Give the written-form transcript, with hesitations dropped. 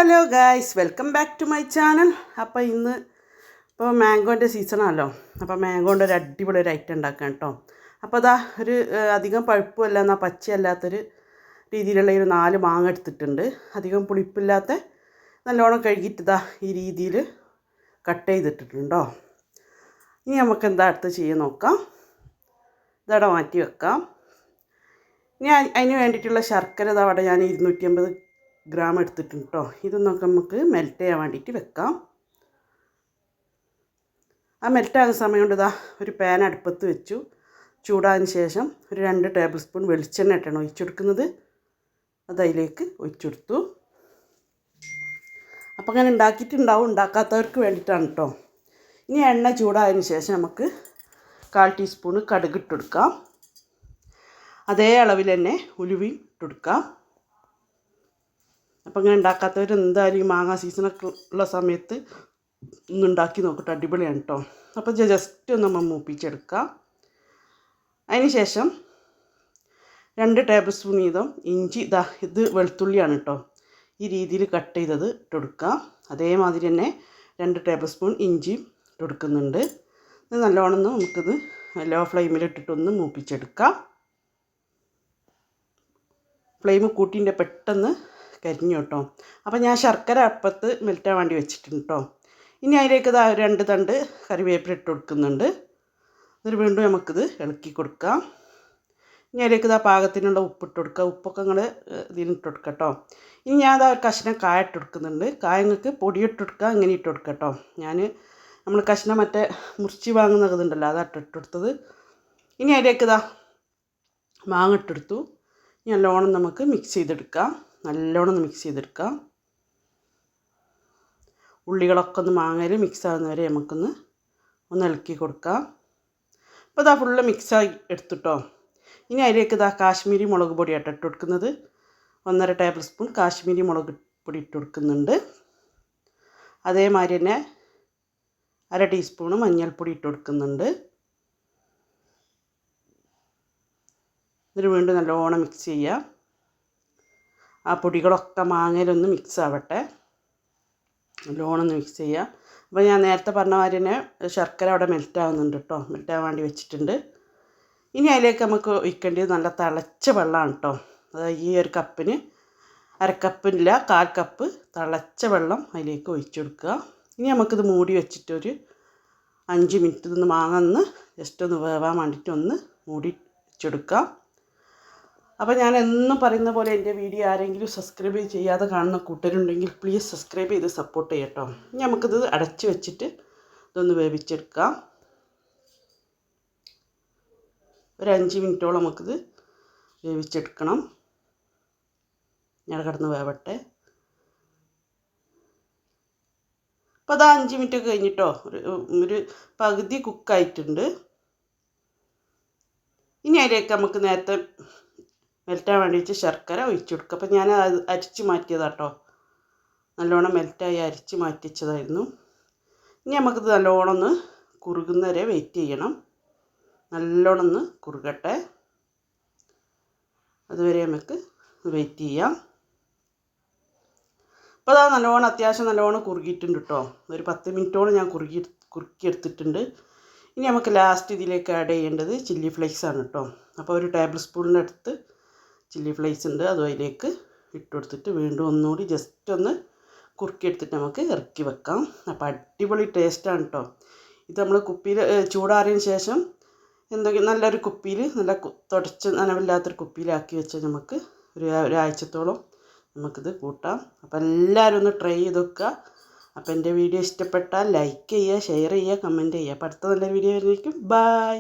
Hello guys, welcome back to my channel. അപ്പോൾ ഇപ്പോൾ മാംഗോൻ്റെ സീസണാണല്ലോ. അപ്പോൾ മാംഗോൻ്റെ ഒരു അടിപൊളി ഒരു ഐറ്റം ഉണ്ടാക്കാം കേട്ടോ. അപ്പോൾ അതാ ഒരു അധികം പഴുപ്പല്ല എന്നാൽ പച്ചയല്ലാത്തൊരു രീതിയിലുള്ള ഒരു 4 മാങ്ങ എടുത്തിട്ടുണ്ട്. അധികം പുളിപ്പില്ലാത്ത നല്ലോണം കഴുകിയിട്ട് ഇതാ ഈ രീതിയിൽ കട്ട് ചെയ്തിട്ടിട്ടുണ്ടോ. ഇനി നമുക്ക് എന്താ അടുത്ത് ചെയ്യാൻ നോക്കാം. ഇതവിടെ മാറ്റി വെക്കാം. ഇനി അതിന് വേണ്ടിയിട്ടുള്ള ശർക്കര ഇതാ അവിടെ ഞാൻ 250 ഗ്രാം എടുത്തിട്ടുണ്ട് കേട്ടോ. ഇതൊന്നൊക്കെ നമുക്ക് മെൽറ്റ് ചെയ്യാൻ വേണ്ടിയിട്ട് വെക്കാം. ആ മെൽറ്റാകുന്ന സമയം കൊണ്ട് ഇതാ ഒരു പാൻ അടുപ്പത്ത് വെച്ചു. ചൂടാതിന് ശേഷം ഒരു 2 ടേബിൾ സ്പൂൺ വെളിച്ചെണ്ണ ഇട്ടാണ് ഒഴിച്ചെടുക്കുന്നത്. അത് അതിലേക്ക് ഒഴിച്ചെടുത്തു. അപ്പോൾ അങ്ങനെ ഉണ്ടാക്കിയിട്ടുണ്ടാവും, ഉണ്ടാക്കാത്തവർക്ക് വേണ്ടിയിട്ടാണ് കേട്ടോ. ഇനി എണ്ണ ചൂടായതിന് ശേഷം നമുക്ക് 1/4 ടീസ്പൂണ് കടുക് ഇട്ടെടുക്കാം. അതേ അളവിൽ തന്നെ ഉലുവയും ഇട്ടെടുക്കാം. അപ്പോൾ ഇങ്ങനെ ഉണ്ടാക്കാത്തവർ എന്തായാലും ഈ മാങ്ങ സീസണൊക്കെ ഉള്ള സമയത്ത് ഒന്ന് ഉണ്ടാക്കി നോക്കട്ടെ, അടിപൊളിയാണ് കേട്ടോ. അപ്പോൾ ജസ്റ്റ് ഒന്ന് നമ്മൾ മൂപ്പിച്ചെടുക്കാം. അതിന് ശേഷം 2 ടേബിൾ സ്പൂൺ വീതം ഇഞ്ചി, ഇത് വെളുത്തുള്ളിയാണ് കേട്ടോ, ഈ രീതിയിൽ കട്ട് ചെയ്തത് ഇട്ടെടുക്കാം. അതേമാതിരി തന്നെ 2 ടേബിൾ സ്പൂൺ ഇഞ്ചിയും ഇട്ടെടുക്കുന്നുണ്ട്. ഇത് നല്ലോണം നമുക്കിത് ലോ ഫ്ലെയിമിലിട്ടിട്ടൊന്ന് മൂപ്പിച്ചെടുക്കാം. ഫ്ലെയിം കൂട്ടിൻ്റെ പെട്ടെന്ന് കരിഞ്ഞു കേട്ടോ. അപ്പോൾ ഞാൻ ശർക്കര അപ്പത്ത് മെൽറ്റാൻ വേണ്ടി വെച്ചിട്ടുണ്ട് കേട്ടോ. ഇനി അതിലേക്ക് 2 തണ്ട് കറിവേപ്പില ഇട്ട് കൊടുക്കുന്നുണ്ട്. എന്നിട്ട് വീണ്ടും നമുക്കിത് ഇളക്കി കൊടുക്കാം. ഇനി അതിലേക്ക് പാകത്തിനുള്ള ഉപ്പിട്ട് കൊടുക്കുക. ഉപ്പൊക്കെ നിങ്ങൾ ഇതിലിട്ട് കൊടുക്കുക കേട്ടോ. ഇനി ഞാൻ ഒരു കഷ്ണം കായ ഇട്ട് കൊടുക്കുന്നുണ്ട്. കായ നിങ്ങൾക്ക് പൊടിയിട്ട് കൊടുക്കുക, ഇങ്ങനെ ഇട്ട് കൊടുക്കുക കേട്ടോ. നമ്മൾ കഷ്ണം മറ്റേ മുറിച്ച് വാങ്ങുന്നതുണ്ടല്ലോ, അതാണ് ഇട്ട് കൊടുത്തത്. ഇനി അതിലേക്ക് മാങ്ങ ഇട്ടെടുത്തു. ഇനി നല്ലോണം നമുക്ക് മിക്സ് ചെയ്തെടുക്കാം. നല്ലോണം മിക്സ് ചെയ്തെടുക്കാം. ഉള്ളികളൊക്കെ ഒന്ന് മാങ്ങയിൽ മിക്സ് ആകുന്നവരെ നമുക്കൊന്ന് ഇളക്കി കൊടുക്കാം. അപ്പോൾ ഫുള്ള് മിക്സായി എടുത്തിട്ടോ. ഇനി അതിലേക്ക് കാശ്മീരി മുളക് പൊടിയായിട്ട് ഇട്ട് കൊടുക്കുന്നത്. 1.5 ടേബിൾ സ്പൂൺ കാശ്മീരി മുളക് പൊടി ഇട്ട് കൊടുക്കുന്നുണ്ട്. അതേമാതിരി തന്നെ 1/2 ടീസ്പൂണ് മഞ്ഞൾപ്പൊടി ഇട്ട് കൊടുക്കുന്നുണ്ട്. എന്നിട്ട് വീണ്ടും നല്ലോണം മിക്സ് ചെയ്യുക. ആ പൊടികളൊക്കെ മാങ്ങയിലൊന്ന് മിക്സ് ആവട്ടെ. നല്ലോണം ഒന്ന് മിക്സ് ചെയ്യുക. അപ്പോൾ ഞാൻ നേരത്തെ പറഞ്ഞ മാതിരി തന്നെ ശർക്കര അവിടെ മെൽറ്റ് ആവുന്നുണ്ട് കേട്ടോ, മെൽറ്റാൻ വേണ്ടി വെച്ചിട്ടുണ്ട്. ഇനി അതിലേക്ക് നമുക്ക് ഒഴിക്കേണ്ടത് നല്ല തിളച്ച വെള്ളമാണ് കേട്ടോ. അതായത് ഈ ഒരു കപ്പിന് 1/2 കപ്പില്ല 1/4 കപ്പ് തിളച്ച വെള്ളം അതിലേക്ക് ഒഴിച്ചു കൊടുക്കുക. ഇനി നമുക്കിത് മൂടി വെച്ചിട്ടൊരു 5 മിനിറ്റ് ഇതൊന്ന് മാങ്ങ ജസ്റ്റ് ഒന്ന് വേവാൻ വേണ്ടിയിട്ട് ഒന്ന് മൂടി വെച്ചെടുക്കാം. അപ്പോൾ ഞാൻ എന്നും പറയുന്ന പോലെ എൻ്റെ വീഡിയോ ആരെങ്കിലും സബ്സ്ക്രൈബ് ചെയ്യാതെ കാണുന്ന കൂട്ടരുണ്ടെങ്കിൽ പ്ലീസ് സബ്സ്ക്രൈബ് ചെയ്ത് സപ്പോർട്ട് ചെയ്യട്ടോ. ഇനി നമുക്കിത് അടച്ച് വെച്ചിട്ട് ഇതൊന്ന് വേവിച്ചെടുക്കാം. ഒരു 5 മിനിറ്റോളം നമുക്കിത് വേവിച്ചെടുക്കണം. ഞാൻ കിടന്ന് വേവട്ടെ. അപ്പോൾ 5 മിനിറ്റ് കഴിഞ്ഞിട്ടോ ഒരു പകുതി കുക്കായിട്ടുണ്ട്. ഇനി അതിലേക്ക് നമുക്ക് നേരത്തെ മെൽറ്റാൻ വേണ്ടിയിട്ട് ശർക്കര ഒഴിച്ചു കൊടുക്കുക. അപ്പോൾ ഞാൻ അരിച്ച് മാറ്റിയതാട്ടോ, നല്ലോണം മെൽറ്റായി അരിച്ച് മാറ്റിച്ചതായിരുന്നു. ഇനി നമുക്കിത് നല്ലോണം ഒന്ന് കുറുകുന്നവരെ വെയിറ്റ് ചെയ്യണം. നല്ലോണം ഒന്ന് കുറുകട്ടെ, അതുവരെ നമുക്ക് വെയിറ്റ് ചെയ്യാം. അപ്പോൾ നല്ലോണം അത്യാവശ്യം നല്ലോണം കുറുകിയിട്ടുണ്ട് കേട്ടോ. ഒരു 10 മിനിറ്റോളം ഞാൻ കുറുക്കിയെടുത്തിട്ടുണ്ട്. ഇനി നമുക്ക് ലാസ്റ്റ് ഇതിലേക്ക് ആഡ് ചെയ്യേണ്ടത് ചില്ലി ഫ്ലേക്സ് ആണ് കേട്ടോ. അപ്പോൾ ഒരു ടേബിൾ സ്പൂണിൻ്റെ അടുത്ത് ചില്ലി ഫ്ലേക്സ് ഉണ്ട്, അതും അതിലേക്ക് ഇട്ട് കൊടുത്തിട്ട് വീണ്ടും ഒന്നുകൂടി ജസ്റ്റ് ഒന്ന് കുറുക്കിയെടുത്തിട്ട് നമുക്ക് ഇറക്കി വെക്കാം. അപ്പോൾ അടിപൊളി ടേസ്റ്റാണ് കേട്ടോ. ഇത് നമ്മൾ കുപ്പിയിൽ ചൂടാറിയതിന് ശേഷം എന്തെങ്കിലും നല്ലൊരു കുപ്പിയിൽ നല്ല തുടച്ച് നനവില്ലാത്തൊരു കുപ്പിയിലാക്കി വെച്ചാൽ നമുക്ക് ഒരാഴ്ചത്തോളം നമുക്കിത് കൂട്ടാം. അപ്പോൾ എല്ലാവരും ഒന്ന് ട്രൈ ചെയ്ത് വെക്കുക. അപ്പോൾ എൻ്റെ വീഡിയോ ഇഷ്ടപ്പെട്ടാൽ ലൈക്ക് ചെയ്യുക, ഷെയർ ചെയ്യുക, കമൻറ്റ് ചെയ്യുക. അപ്പോൾ അടുത്ത നല്ല വീഡിയോ വരുന്നതായിരിക്കും. ബൈ.